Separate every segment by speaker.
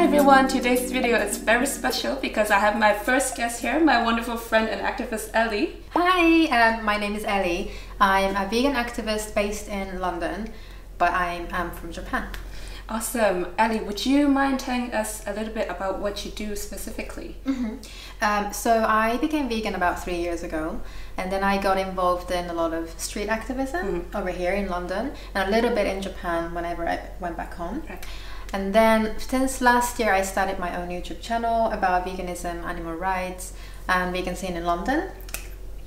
Speaker 1: everyone, today's video is very special because I have my first guest here, my wonderful friend and activist Elly.
Speaker 2: Hi, my name is Elly. I'm a vegan activist based in London, but I'm from Japan.
Speaker 1: Awesome. Elly, would you mind telling us a little bit about what you do specifically?
Speaker 2: So I became vegan about 3 years ago, and then I got involved in a lot of street activism over here in London and a little bit in Japan whenever I went back home.
Speaker 1: Right.
Speaker 2: And then since last year I started my own YouTube channel about veganism, animal rights and vegan scene in London.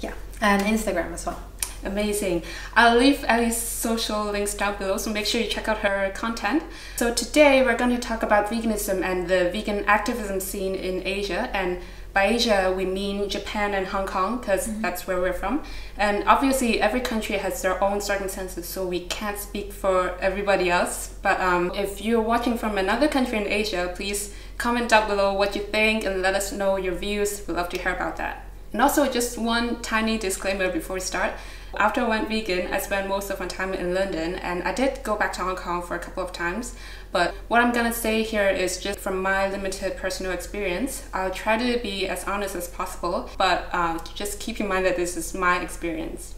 Speaker 2: Yeah, and Instagram as well.
Speaker 1: Amazing. I'll leave Elly's social links down below, so make sure you check out her content. So today we're going to talk about veganism and the vegan activism scene in Asia. And by Asia we mean Japan and Hong Kong, because that's where we're from. And obviously every country has their own circumstances, so we can't speak for everybody else. But if you're watching from another country in Asia, please comment down below what you think and let us know your views. We'd love to hear about that. And also just one tiny disclaimer before we start. After I went vegan, I spent most of my time in London, and I did go back to Hong Kong for a couple of times. But what I'm gonna say here is just from my limited personal experience. I'll try to be as honest as possible, but just keep in mind that this is my experience.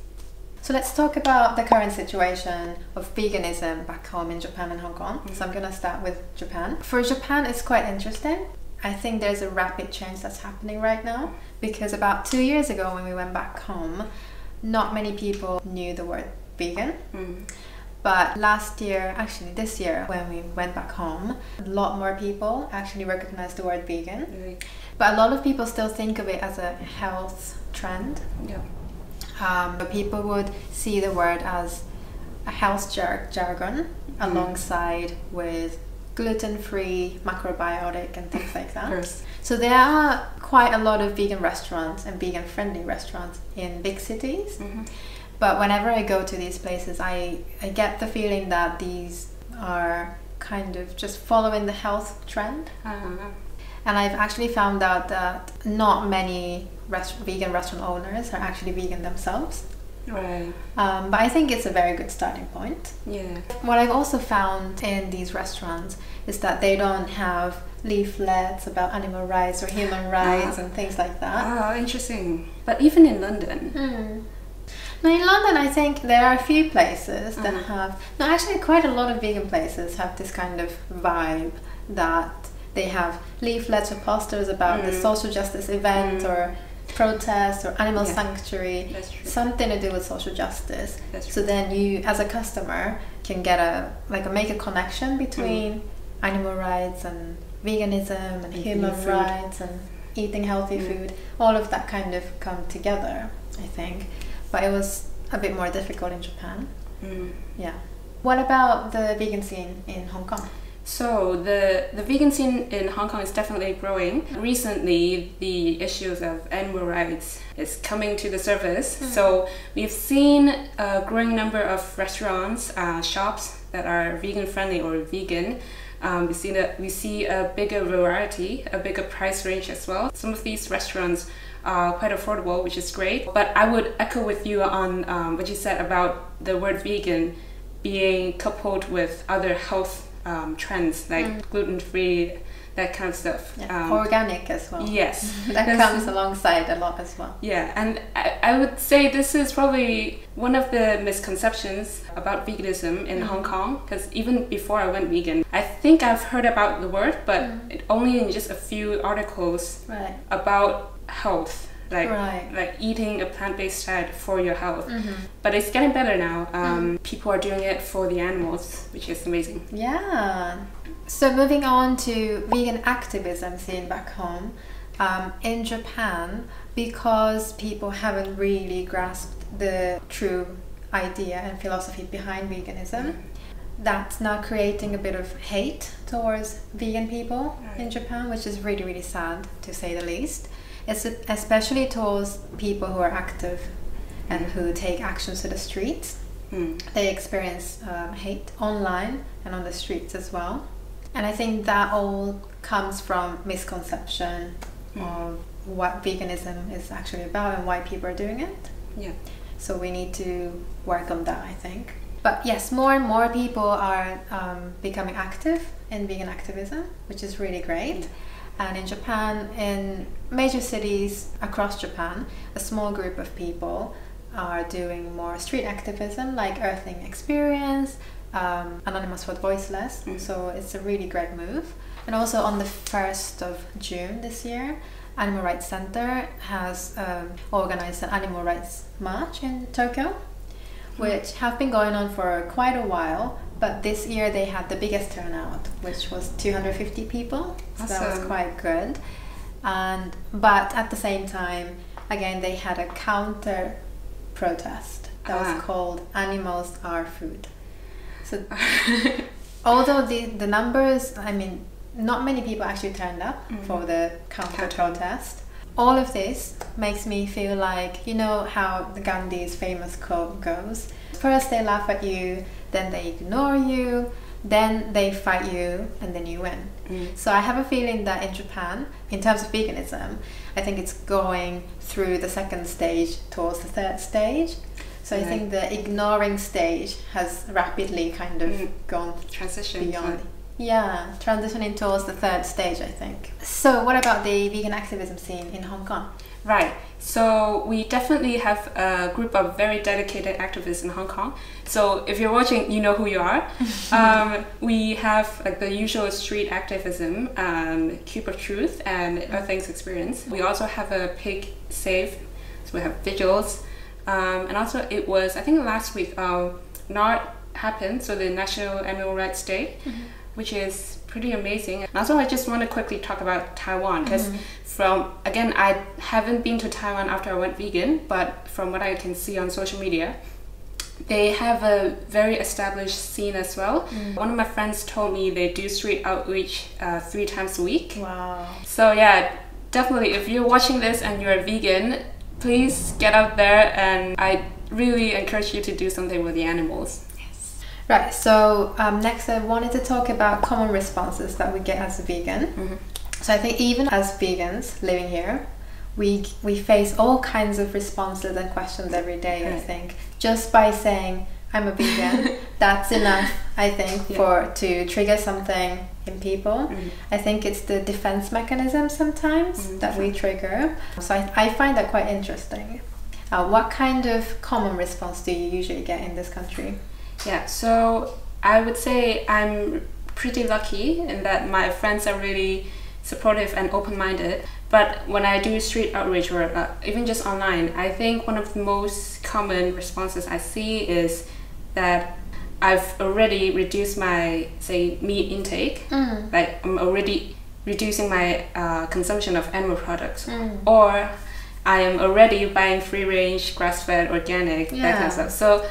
Speaker 2: So let's talk about the current situation of veganism back home in Japan and Hong Kong. So I'm gonna start with Japan. For Japan, it's quite interesting. I think there's a rapid change that's happening right now, because about 2 years ago when we went back home, not many people knew the word vegan. But last year, actually this year, when we went back home, a lot more people actually recognized the word vegan. But a lot of people still think of it as a health trend. But people would see the word as a health jargon alongside with gluten-free, macrobiotic and things like that. So there are quite a lot of vegan restaurants and vegan-friendly restaurants in big cities. But whenever I go to these places, I get the feeling that these are kind of just following the health trend. And I've actually found out that not many vegan restaurant owners are actually vegan themselves.
Speaker 1: Right.
Speaker 2: But I think it's a very good starting point.
Speaker 1: Yeah.
Speaker 2: What I've also found in these restaurants is that they don't have leaflets about animal rights or human rights and things like that.
Speaker 1: Oh, interesting. But even in London?
Speaker 2: Now in London, I think there are a few places that have, no, actually quite a lot of vegan places have this kind of vibe that they have leaflets or posters about the social justice event or protest or animal sanctuary, something to do with social justice. So then you, as a customer, can get make a connection between animal rights and veganism and human rights and eating healthy food. All of that kind of come together, I think. But it was a bit more difficult in Japan. Yeah. What about the vegan scene in Hong Kong?
Speaker 1: So the vegan scene in Hong Kong is definitely growing. Recently, the issues of animal rights is coming to the surface. So we've seen a growing number of restaurants, shops that are vegan friendly or vegan. We see a bigger variety, a bigger price range as well. Some of these restaurants are quite affordable, which is great. But I would echo with you on what you said about the word vegan being coupled with other health trends like gluten-free, that kind of stuff.
Speaker 2: Organic as well.
Speaker 1: Yes.
Speaker 2: That comes alongside a lot as well.
Speaker 1: Yeah, and I would say this is probably one of the misconceptions about veganism in Hong Kong, because even before I went vegan, I think I've heard about the word, but only in just a few articles about health. Like eating a plant-based diet for your health. But it's getting better now. People are doing it for the animals, which is amazing.
Speaker 2: Yeah. So moving on to vegan activism scene back home, in Japan, because people haven't really grasped the true idea and philosophy behind veganism, that's now creating a bit of hate towards vegan people in Japan, which is really, really sad, to say the least. It's especially towards people who are active and who take actions to the streets. They experience hate online and on the streets as well. And I think that all comes from misconception of what veganism is actually about and why people are doing it. So we need to work on that, I think. But yes, more and more people are becoming active in vegan activism, which is really great. And in Japan, in major cities across Japan, a small group of people are doing more street activism, like Earthing Experience, Anonymous for Voiceless. So it's a really great move. And also on the 1st of June this year, Animal Rights Center has organized an animal rights march in Tokyo, which have been going on for quite a while, but this year they had the biggest turnout, which was 250 people. So
Speaker 1: Awesome.
Speaker 2: that was quite good. But at the same time, again, they had a counter protest that was called Animals Are Food. So although the numbers, I mean, not many people actually turned up for the counter protest. All of this makes me feel like, you know how the Gandhi's famous quote goes, first they laugh at you, then they ignore you, then they fight you, and then you win. So I have a feeling that in Japan, in terms of veganism, I think it's going through the second stage towards the third stage. So I think the ignoring stage has rapidly kind of gone
Speaker 1: Transition
Speaker 2: beyond. Yeah, transitioning towards the third stage, I think. So what about the vegan activism scene in Hong Kong?
Speaker 1: Right. So we definitely have a group of very dedicated activists in Hong Kong. So if you're watching, you know who you are. We have like the usual street activism, Cube of Truth, and Earthing's Experience. We also have a pig save. So we have vigils. And also it was, I think last week, NARD happened, so the National Animal Rights Day, which is pretty amazing. And also I just want to quickly talk about Taiwan, because again, I haven't been to Taiwan after I went vegan, but from what I can see on social media, they have a very established scene as well. One of my friends told me they do street outreach 3 times a week.
Speaker 2: Wow.
Speaker 1: So yeah, definitely if you're watching this and you're a vegan, please get out there, and I really encourage you to do something with the animals.
Speaker 2: Right, so next I wanted to talk about common responses that we get as a vegan. So I think even as vegans living here, we face all kinds of responses and questions every day, I think. Just by saying, I'm a vegan, that's enough, I think, to trigger something in people. I think it's the defense mechanism sometimes that we trigger. So I find that quite interesting. What kind of common response do you usually get in this country?
Speaker 1: Yeah, so I would say I'm pretty lucky in that my friends are really supportive and open-minded. But when I do street outreach or even just online, I think one of the most common responses I see is that I've already reduced my, say, meat intake. Like I'm already reducing my consumption of animal products. Or I am already buying free-range, grass-fed, organic, that kind of stuff. So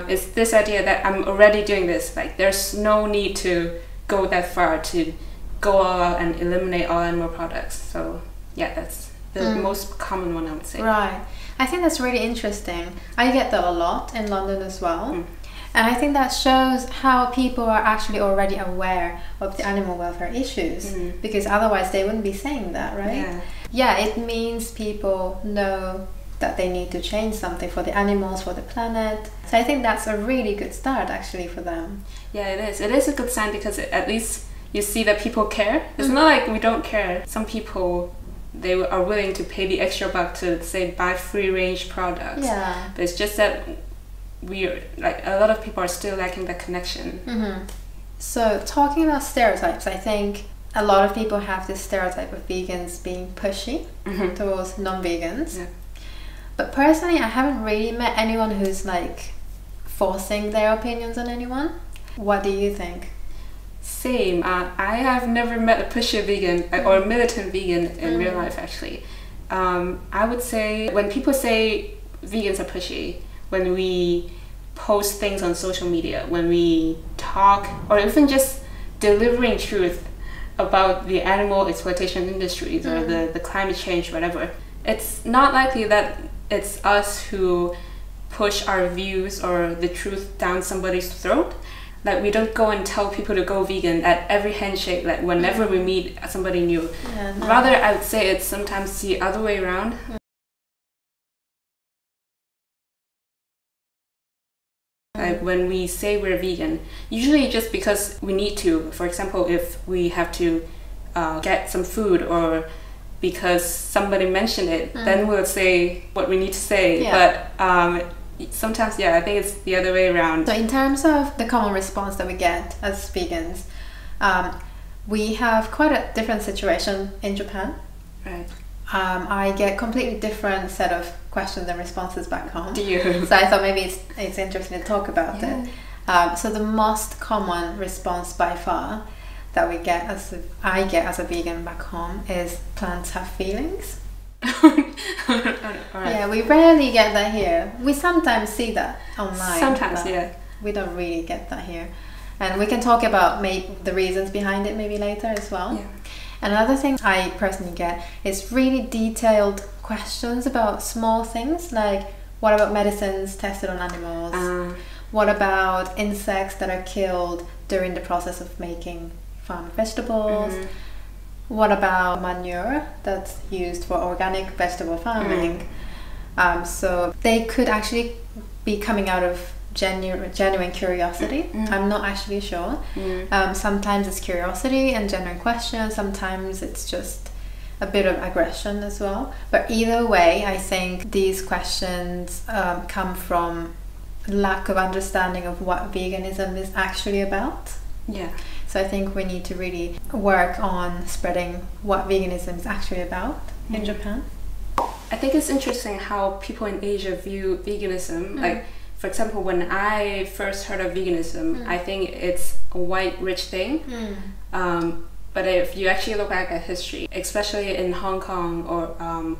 Speaker 1: it's this idea that I'm already doing this. Like there's no need to go that far to go all out and eliminate all animal products. So yeah, that's the most common one, I would say.
Speaker 2: Right. I think that's really interesting. I get that a lot in London as well. And I think that shows how people are actually already aware of the animal welfare issues, because otherwise they wouldn't be saying that, right? Yeah, it means people know that they need to change something for the animals, for the planet. So I think that's a really good start actually for them.
Speaker 1: Yeah, it is. It is a good sign because at least you see that people care. It's not like we don't care. Some people, they are willing to pay the extra buck to, say, buy free-range products.
Speaker 2: Yeah.
Speaker 1: But it's just that like a lot of people are still lacking that connection.
Speaker 2: So talking about stereotypes, I think a lot of people have this stereotype of vegans being pushy towards non-vegans. But personally, I haven't really met anyone who's like forcing their opinions on anyone. What do you think?
Speaker 1: Same. I have never met a pushy vegan or a militant vegan in real life, actually. I would say when people say vegans are pushy, when we post things on social media, when we talk, or even just delivering truth about the animal exploitation industries or the climate change, whatever, it's not likely that it's us who push our views or the truth down somebody's throat. Like we don't go and tell people to go vegan at every handshake, like whenever we meet somebody new. Rather, I would say it's sometimes the other way around. Like when we say we're vegan, usually just because we need to. For example, if we have to get some food or because somebody mentioned it, then we'll say what we need to say.
Speaker 2: Yeah.
Speaker 1: But sometimes, I think it's the other way around.
Speaker 2: So in terms of the common response that we get as vegans, we have quite a different situation in Japan.
Speaker 1: Right.
Speaker 2: I get completely different set of questions and responses back home.
Speaker 1: Do you?
Speaker 2: So I thought maybe it's interesting to talk about it. So the most common response by far that I get as a vegan back home is plants have feelings.
Speaker 1: Right.
Speaker 2: Yeah, we rarely get that here. We sometimes see that online.
Speaker 1: Sometimes,
Speaker 2: we don't really get that here. And we can talk about the reasons behind it maybe later as well.
Speaker 1: Yeah.
Speaker 2: Another thing I personally get is really detailed questions about small things, like what about medicines tested on animals? What about insects that are killed during the process of making farm vegetables? What about manure that's used for organic vegetable farming? So they could actually be coming out of genuine curiosity. I'm not actually sure. Sometimes it's curiosity and genuine questions. Sometimes it's just a bit of aggression as well. But either way, I think these questions come from lack of understanding of what veganism is actually about.
Speaker 1: Yeah.
Speaker 2: So I think we need to really work on spreading what veganism is actually about in Japan.
Speaker 1: I think it's interesting how people in Asia view veganism. Like, for example, when I first heard of veganism, I think it's a white, rich thing. But if you actually look back at history, especially in Hong Kong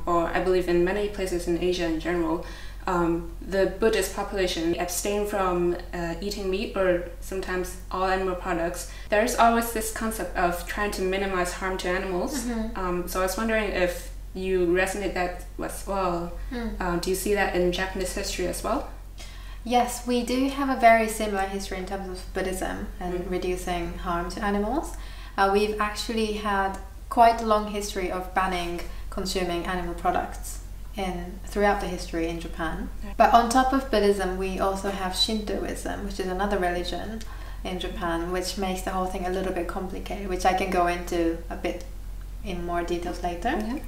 Speaker 1: or I believe in many places in Asia in general, the Buddhist population abstain from eating meat or sometimes all animal products. There's always this concept of trying to minimize harm to animals. So I was wondering if you resonate that as well. Do you see that in Japanese history as well?
Speaker 2: Yes, we do have a very similar history in terms of Buddhism and reducing harm to animals. We've actually had quite a long history of banning consuming animal products throughout the history in Japan. But on top of Buddhism, we also have Shintoism, which is another religion in Japan, which makes the whole thing a little bit complicated, which I can go into a bit in more details later.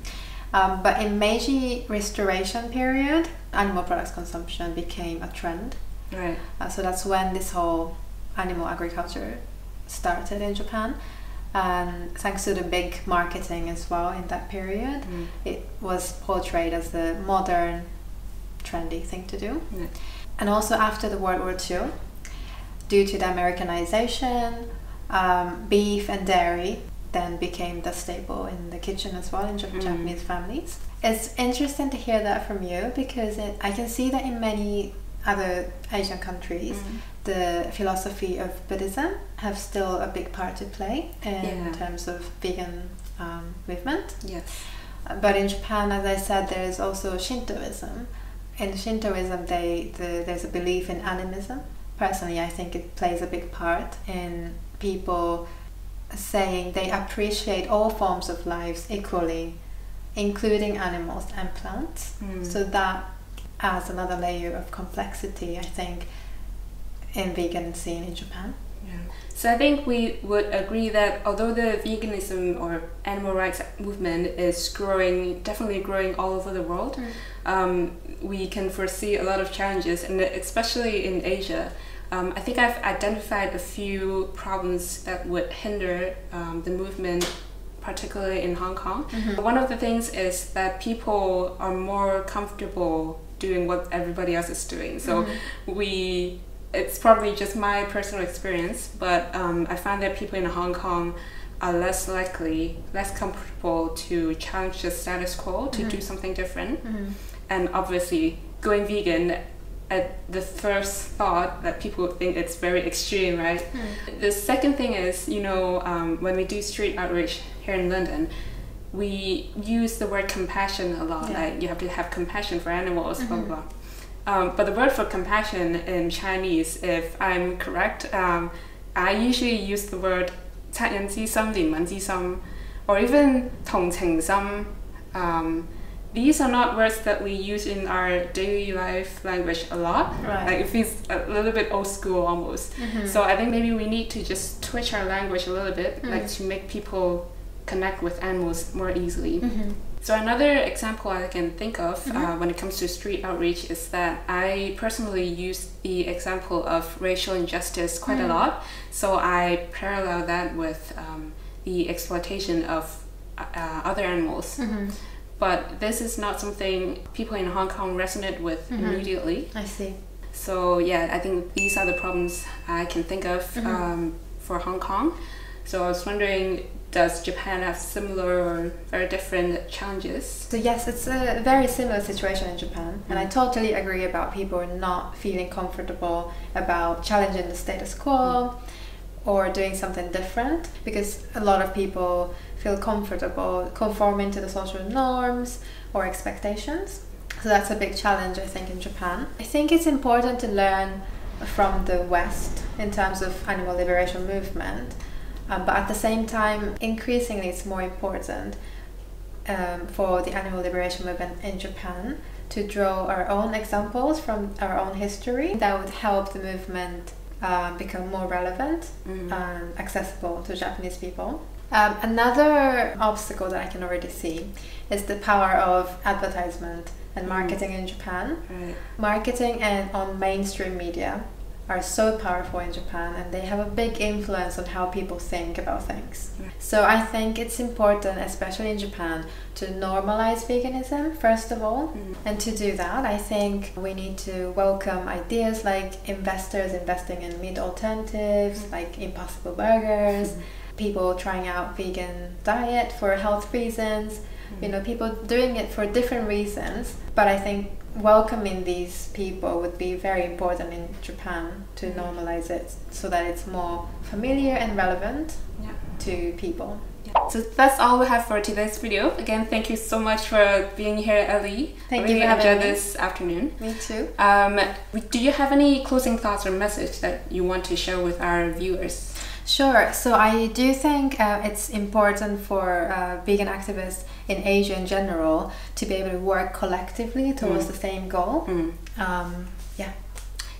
Speaker 2: But in Meiji Restoration period, animal products consumption became a trend.
Speaker 1: Right.
Speaker 2: So that's when this whole animal agriculture started in Japan. And thanks to the big marketing as well in that period, it was portrayed as the modern, trendy thing to do. And also after the World War II, due to the Americanization, beef and dairy then became the staple in the kitchen as well in Japanese families. It's interesting to hear that from you because I can see that in many other Asian countries, the philosophy of Buddhism have still a big part to play in terms of vegan movement.
Speaker 1: Yes.
Speaker 2: But in Japan, as I said, there is also Shintoism. In Shintoism, there's a belief in animism. Personally, I think it plays a big part in people saying they appreciate all forms of lives equally, including animals and plants. So that adds another layer of complexity, I think, in vegan scene in Japan.
Speaker 1: So I think we would agree that although the veganism or animal rights movement is definitely growing all over the world, we can foresee a lot of challenges, and especially in Asia. I think I've identified a few problems that would hinder the movement, particularly in Hong Kong. One of the things is that people are more comfortable doing what everybody else is doing. So it's probably just my personal experience, but I found that people in Hong Kong are less comfortable to challenge the status quo, to do something different. And obviously, going vegan, at the first thought that people think it's very extreme, right? The second thing is, when we do street outreach here in London, we use the word compassion a lot. Like, you have to have compassion for animals, blah, blah, blah. But the word for compassion in Chinese, if I'm correct, I usually use the word 惻隱之心,憐憫之心, or even 同情心. these are not words that we use in our daily life language a lot.
Speaker 2: Right.
Speaker 1: Like it feels a little bit old school almost. So I think maybe we need to just twitch our language a little bit, like to make people connect with animals more easily. So another example I can think of when it comes to street outreach is that I personally use the example of racial injustice quite a lot. So I parallel that with the exploitation of other animals. But this is not something people in Hong Kong resonate with immediately.
Speaker 2: I see.
Speaker 1: So yeah, I think these are the problems I can think of for Hong Kong. So I was wondering, does Japan have similar or very different challenges?
Speaker 2: So yes, it's a very similar situation in Japan, and I totally agree about people not feeling comfortable about challenging the status quo or doing something different, because a lot of people feel comfortable conforming to the social norms or expectations. So that's a big challenge, I think, in Japan. I think it's important to learn from the West in terms of animal liberation movement, but at the same time, increasingly it's more important for the animal liberation movement in Japan to draw our own examples from our own history that would help the movement become more relevant and accessible to Japanese people. Another obstacle that I can already see is the power of advertisement and marketing in Japan.
Speaker 1: Right.
Speaker 2: Marketing and on mainstream media are so powerful in Japan, and they have a big influence on how people think about things.
Speaker 1: Right.
Speaker 2: So I think it's important, especially in Japan, to normalize veganism first of all. And to do that, I think we need to welcome ideas like investors investing in meat alternatives, like Impossible Burgers, people trying out vegan diet for health reasons, you know, people doing it for different reasons. But I think welcoming these people would be very important in Japan to normalize it so that it's more familiar and relevant to people.
Speaker 1: So that's all we have for today's video. Again, thank you so much for being here, Elly.
Speaker 2: Thank
Speaker 1: I really
Speaker 2: you for having
Speaker 1: enjoyed
Speaker 2: me.
Speaker 1: this afternoon.
Speaker 2: Me too.
Speaker 1: Do you have any closing thoughts or message that you want to share with our viewers?
Speaker 2: Sure. So I do think it's important for vegan activists in Asia in general to be able to work collectively towards the same goal.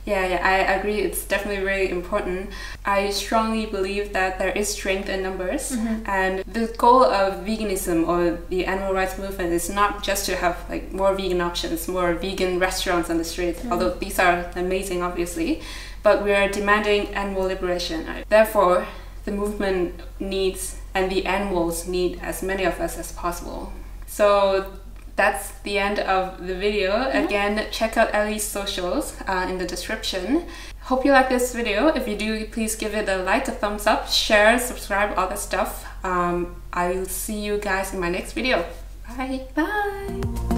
Speaker 1: Yeah, I agree. It's definitely really important. I strongly believe that there is strength in numbers, and the goal of veganism or the animal rights movement is not just to have like more vegan options, more vegan restaurants on the streets, although these are amazing, obviously, but we are demanding animal liberation. Therefore, the movement needs and the animals need as many of us as possible. So that's the end of the video. Again, check out Elly's socials in the description. Hope you like this video. If you do, please give it a like, a thumbs up, share, subscribe, all that stuff. I will see you guys in my next video. Bye.
Speaker 2: Bye.